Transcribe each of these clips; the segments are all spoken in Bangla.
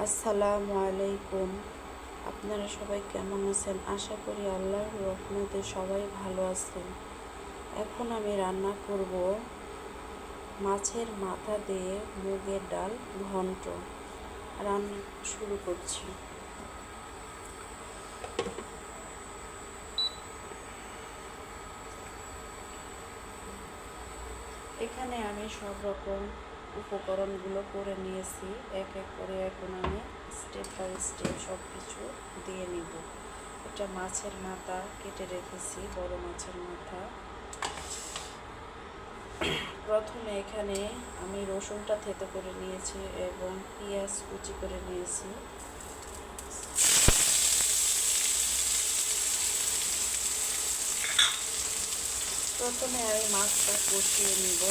আসসালামু আলাইকুম। আপনারা সবাই কেমন আছেন? আশা করি আল্লাহর রহমতে সবাই ভালো আছেন। এখন আমি রান্না করব মাছের মাথা দিয়ে মুগের ডাল ঘন্ট। রান্না শুরু করছি। এখানে আমি সব রকম উপকরণগুলো করে নিয়েছি। এক এক করে এখন আমি স্টেপ বাই স্টেপ সব কিছু দিয়ে নিব। এটা মাছের মাথা কেটে রেখেছি, বড় মাছের মাথা। প্রথমে এখানে আমি রসুনটা থেতো করে নিয়েছি এবং পেঁয়াজ কুচি করে নিয়েছি। প্রথমে আমি মাছটা কষিয়ে নিব।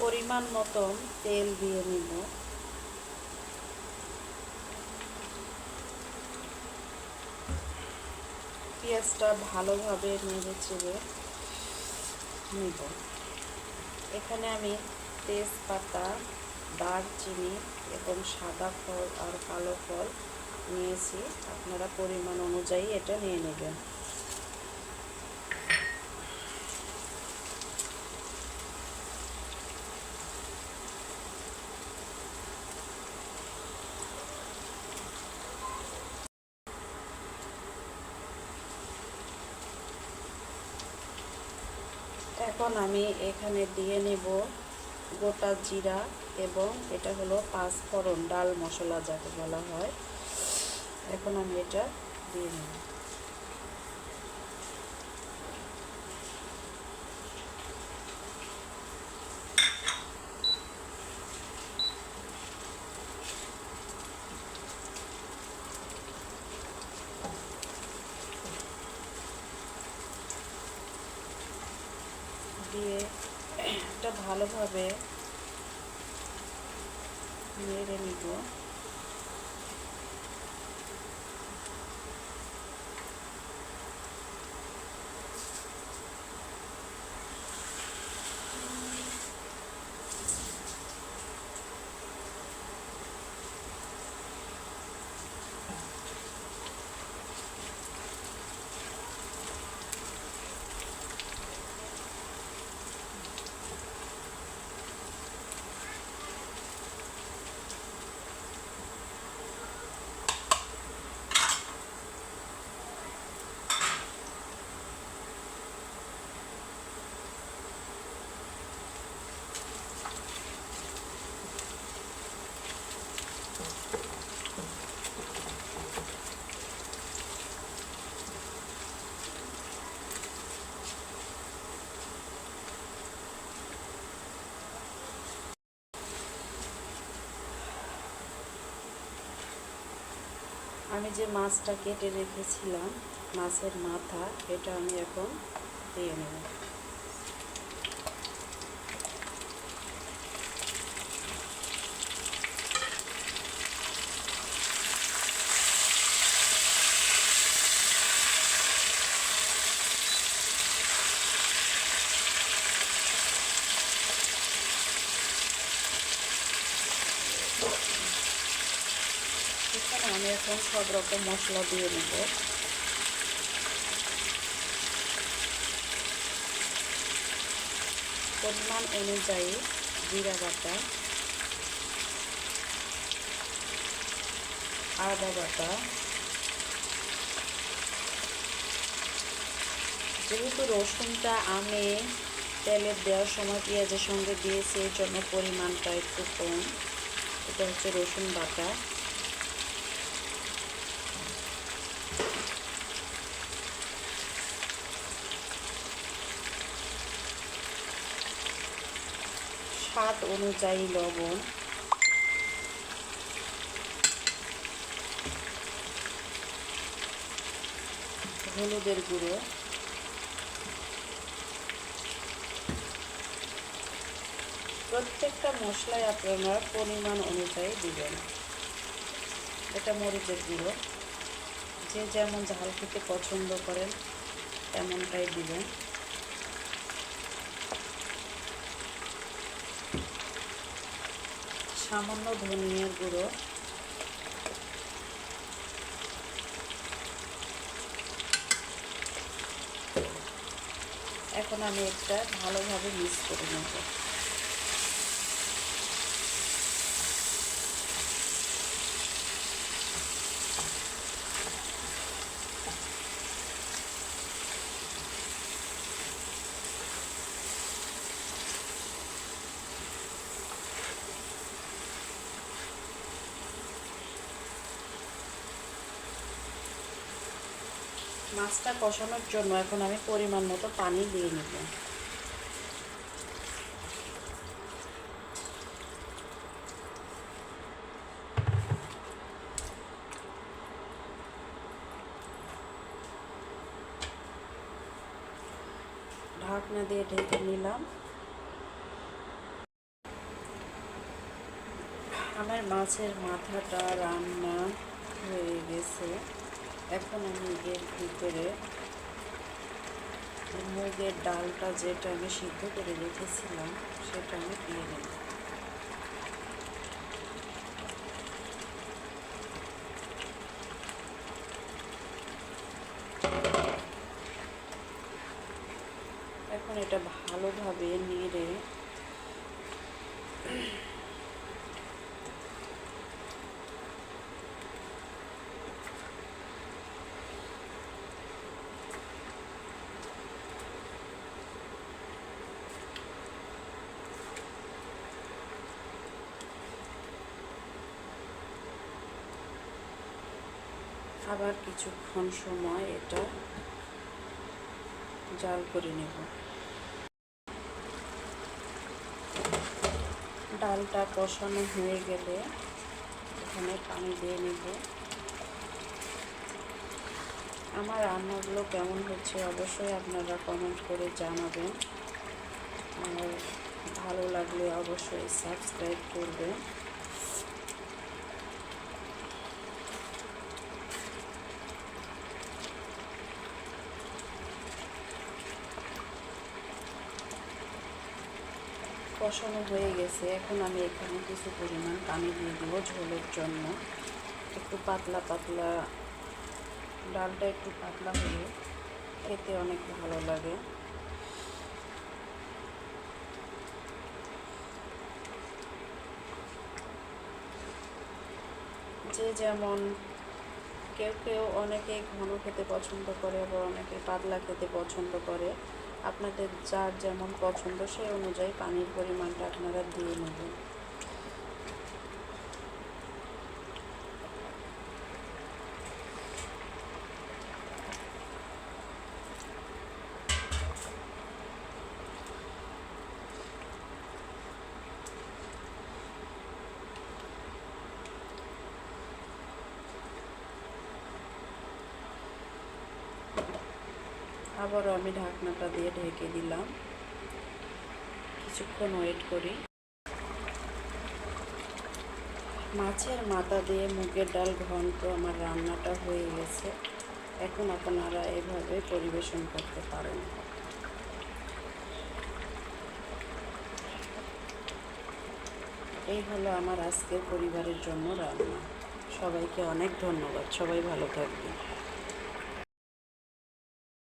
পরিমাণ মতন তেল দিয়ে নিব। পেঁয়াজটা ভালোভাবে নেড়ে চেড়ে নিব। এখানে আমি তেজপাতা, দারচিনি এবং সাদা ফল আর কালো ফল নিয়েছি। আপনারা পরিমাণ অনুযায়ী এটা নিয়ে নেবেন। এখন আমি এখানে দিয়ে নেব গোটা জিরা এবং এটা হলো পাঁচফোড়ন, ডাল মশলা যাকে বলা হয়। এখন আমি এটা দিয়ে নেব। দিয়ে এটা ভালোভাবে নেড়ে নিব। আমি যে মাছটা কেটে রেখেছিলাম, মাছের মাথা, এটা আমি এখন দিয়ে নেব। এখানে আমি এখন সব রকম মশলা দিয়ে নেব। পরিমাণ অনুযায়ী জিরা বাটা, আদা বাটা। যেহেতু রসুনটা আমি তেলে দেওয়ার সময় পেঁয়াজের সঙ্গে দিয়েছি, এই জন্য পরিমাণটা একটু কম। এটা হচ্ছে রসুন বাটা। স্বাদ অনুযায়ী লবণ, হলুদের গুঁড়ো, প্রত্যেকটা মশলাই আপনারা পরিমাণ অনুযায়ী দিবেন। এটা মরিচের গুঁড়ো, যে যেমন ঝাল খেতে পছন্দ করেন তেমনটাই দিবেন। সামান্য ধনিয়ার গুঁড়ো, এখন আমি একটা ভালোভাবে মিক্স করে নেব। মাছটা কষানোর জন্য এখন আমি পরিমাণ মতো পানি দিয়ে নেব। ঢাকনা দিয়ে ঢেকে নিলাম। আমার মাছের মাথাটা রান্না হয়ে গেছে। এখন আমি এর ভিতরে মুগের ডালটা, যেটা আমি সিদ্ধ করে রেখেছিলাম, সেটা আমি দিয়ে নেব। এখন এটা ভালোভাবে নেড়ে আবার কিছুক্ষণ সময় এটা জাল করে নেব। ডালটা কষানো হয়ে গেলে এখানে পানি দিয়ে নেব। আমার রান্নাগুলো কেমন হচ্ছে অবশ্যই আপনারা কমেন্ট করে জানাবেন, আর ভালো লাগলে অবশ্যই সাবস্ক্রাইব করবেন। কষানো হয়ে গেছে, এখন আমি এখানে কিছু পরিমাণ পানি দিয়ে দেবো ঝোলের জন্য। একটু পাতলা পাতলা, ডালটা একটু পাতলা হলে খেতে অনেক ভালো লাগে। যে যেমন, কেউ কেউ অনেকে ঘন খেতে পছন্দ করে, আবার অনেকে পাতলা খেতে পছন্দ করে। আপনাদের যার যেমন পছন্দ সেই অনুযায়ী পানির পরিমাণটা আপনারা দিয়ে নেবেন। আবারও আমি ঢাকনাটা দিয়ে ঢেকে দিলাম, কিছুক্ষণ ওয়েট করি। মাছের মাথা দিয়ে মুগের ডাল ঘন্ট আমার রান্নাটা হয়ে গেছে। এখন আপনারা এভাবে পরিবেশন করতে পারেন। এই হলো আমার আজকের পরিবারের জন্য রান্না। সবাইকে অনেক ধন্যবাদ। সবাই ভালো থাকবেন।